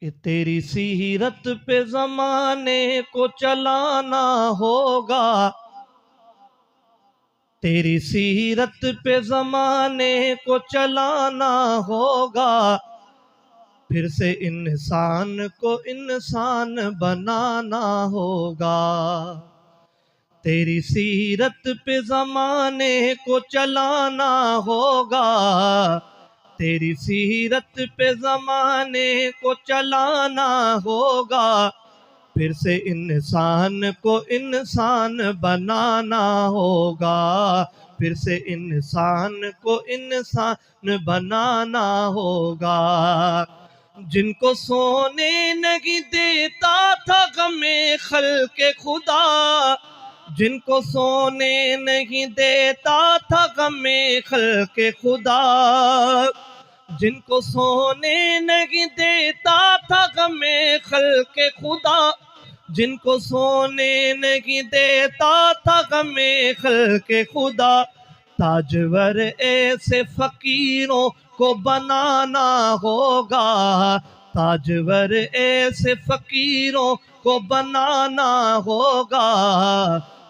कि तेरी सीरत पे ज़माने को चलाना होगा, तेरी सीरत पे ज़माने को चलाना होगा, फिर से इंसान को इंसान बनाना होगा। तेरी सीरत पे ज़माने को चलाना होगा, तेरी सीरत पे ज़माने को चलाना होगा, फिर से इंसान को इंसान बनाना होगा, फिर से इंसान को इंसान बनाना होगा। जिनको सोने नहीं देता था गमे खल्क़े खुदा, जिनको सोने नहीं देता था गमे खल्क़े खुदा, जिनको सोने नहीं देता था गमे खल्क़े खुदा, जिनको सोने नहीं देता था गमे खल्क़े खुदा, ताजवर ऐसे फकीरों को बनाना होगा, ताजवर ऐसे फकीरों को बनाना होगा,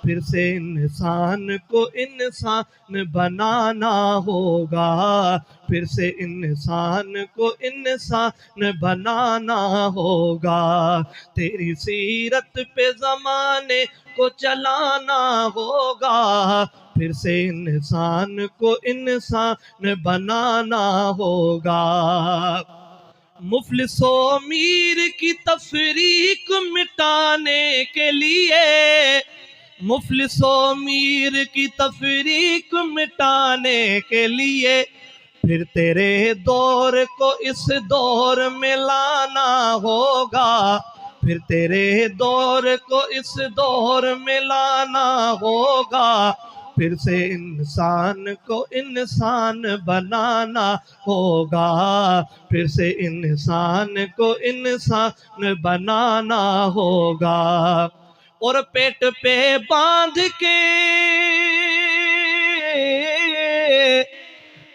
फिर से इंसान को इंसान बनाना होगा, फिर से इंसान को इंसान बनाना होगा। तेरी सीरत पे ज़माने को चलाना होगा, फिर से इंसान को इंसान बनाना होगा। मुफलिसो मीर की तफरीक मिटाने के लिए, मुफलिसो मीर की तफरीक मिटाने के लिए, फिर तेरे दौर को इस दौर में लाना होगा, फिर तेरे दौर को इस दौर में लाना होगा, फिर से इंसान को इंसान बनाना होगा, फिर से इंसान को इंसान बनाना होगा। और पेट पे बांध के,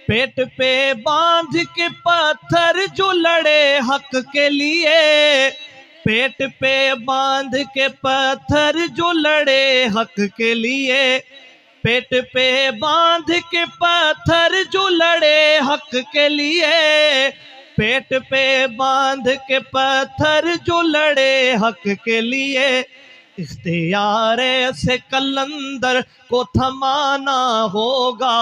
पेट पे बांध के पत्थर जो लड़े हक के लिए, पेट पे बांध के पत्थर जो लड़े हक के लिए, पेट पे बांध के पत्थर जो लड़े हक के लिए, पेट पे बांध के पत्थर जो लड़े हक के लिए, इख्तियार से कलंदर को थमाना होगा,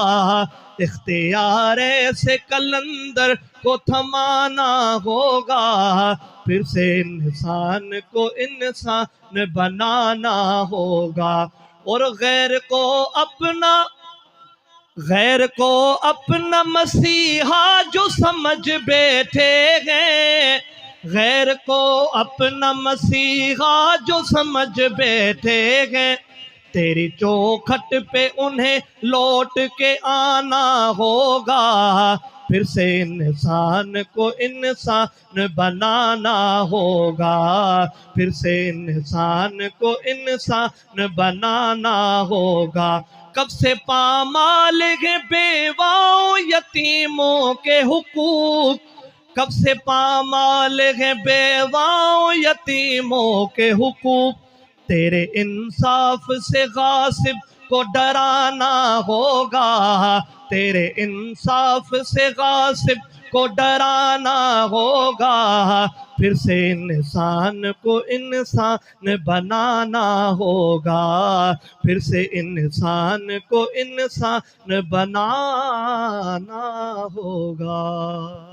इख्तियार से कलंदर को थमाना होगा, फिर से इंसान को इंसान बनाना होगा। और गैर को अपना, गैर को अपना मसीहा जो समझ बैठे हैं, गैर को अपना मसीहा जो समझ बैठे हैं, तेरी चौखट पे उन्हें लौट के आना होगा, फिर से इंसान को इंसान बनाना होगा, फिर से इंसान को इंसान बनाना होगा। कब से पामाल है बेवाओं यतीमों के हुकूक, कब से पामाल है बेवाओं यतीमों के हुकूक, तेरे इंसाफ से गासिब को डराना होगा, तेरे इंसाफ से गासिब को डराना होगा, फिर से इंसान को इंसान बनाना होगा, फिर से इंसान को इंसान बनाना होगा।